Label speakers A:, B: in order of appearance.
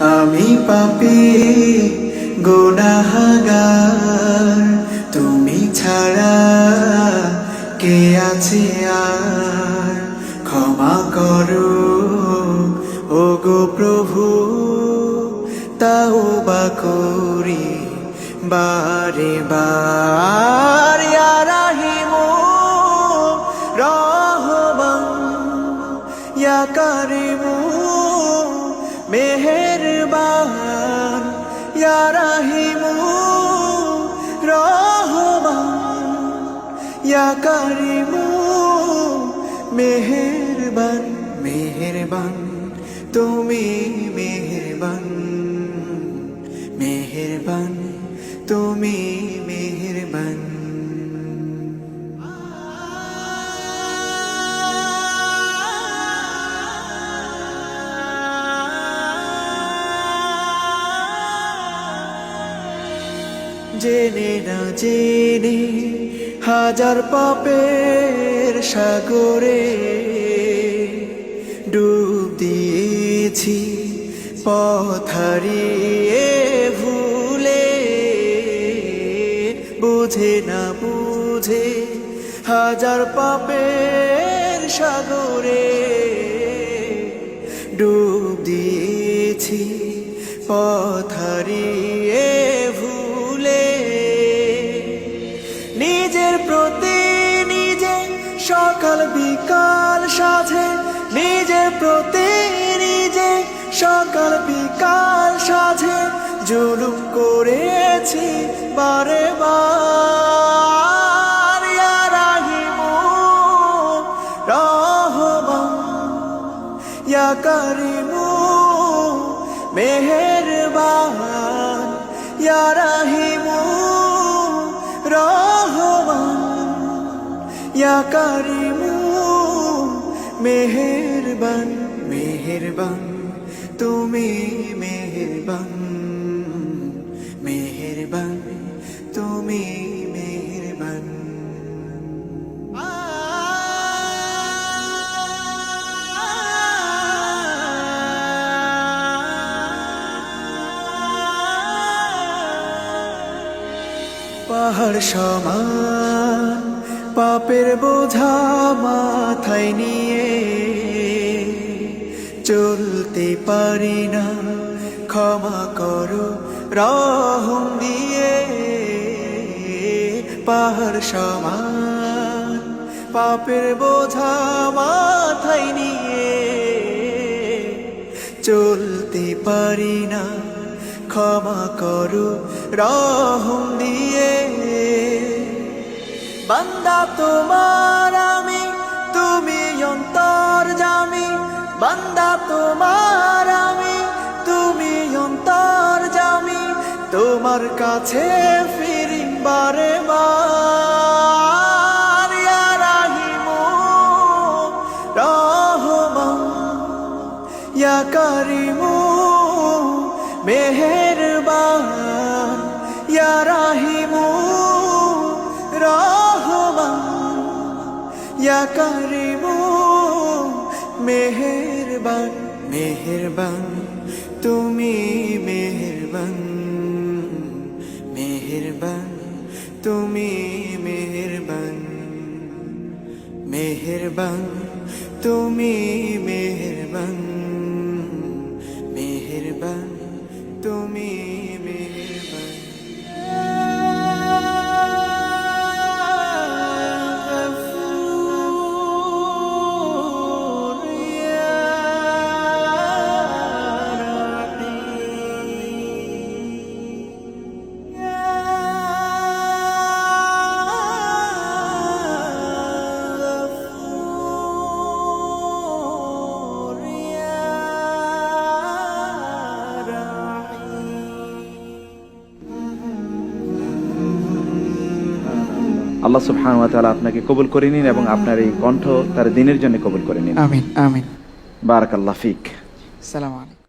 A: আমি পাপী গুনাহগার, তুমি ছাড়া কে আছে আর? ক্ষমা করো ওগো প্রভু, তাওবা করি বারে বার। ইয়া রাহিমু রহমান, ইয়া কারিমু মেহেরবান, ইয়া রাহিমু রহমান, ইয়া কারিমু মেহেরবান। মেহেরবান তুমি মেহেরবান, মেহেরবান তুমি মেহেরবান। জেনে না জেনে হাজার পাপের সাগরে ডুব দিয়েছি, পথ হারিয়ে ভুলে। বুঝে না বুঝে হাজার পাপের সাগরে ডুব দিয়েছি, পথ হারিয়ে ভুলে। নিজের প্রতি নিজে সকাল বিকাল সাধে, নিজের প্রতি নিজে সকাল বিকাল সাধে জুলুম করেছি বারে বার। ইয়া রাহিমু রহমান, ইয়া কারিমু মেহেরবান, ইয়া রাহিমু রহমান, ইয়া কারিমু মেহেরবান। মেহেরবান তুমি মেহেরবান, মেহেরবান তুমি মেহেরবান। পাহাড় সমান পাপের বোঝা মাথায় নিয়ে চলতে পারি না, ক্ষমা করো রহম দিয়ে। পাহাড় সমান পাপের বোঝা মাথায় নিয়ে চলতে পারি না, ক্ষমা করো রহম দিয়ে। বান্দা তোমার আমি, তুমি অন্তর্যামী। বান্দা তোমার আমি, তুমি অন্তর্যামী। তোমার কাছে ফিরি বারে বার। ইয়া রাহিমু রহমান, ইয়া কারিমু মেহেরবান, ইয়া রাহিমু রহমান, ইয়া কারিমু মেহেরবান। মেহেরবান তুমি মেহেরবান, মেহেরবান তুমি মেহেরবান, মেহেরবান তুমি মেহেরবান, মেহেরবান তুমি মেহেরবান।
B: আল্লাহ সুবহানাহু ওয়া তাআলা আপনাকে কবুল করে নিন এবং আপনার এই কণ্ঠ তার দিনের জন্য কবুল করে নিন।
A: আমিন আমিন।
B: বারাকাল্লাহ ফিক।
A: আসসালামু আলাইকুম।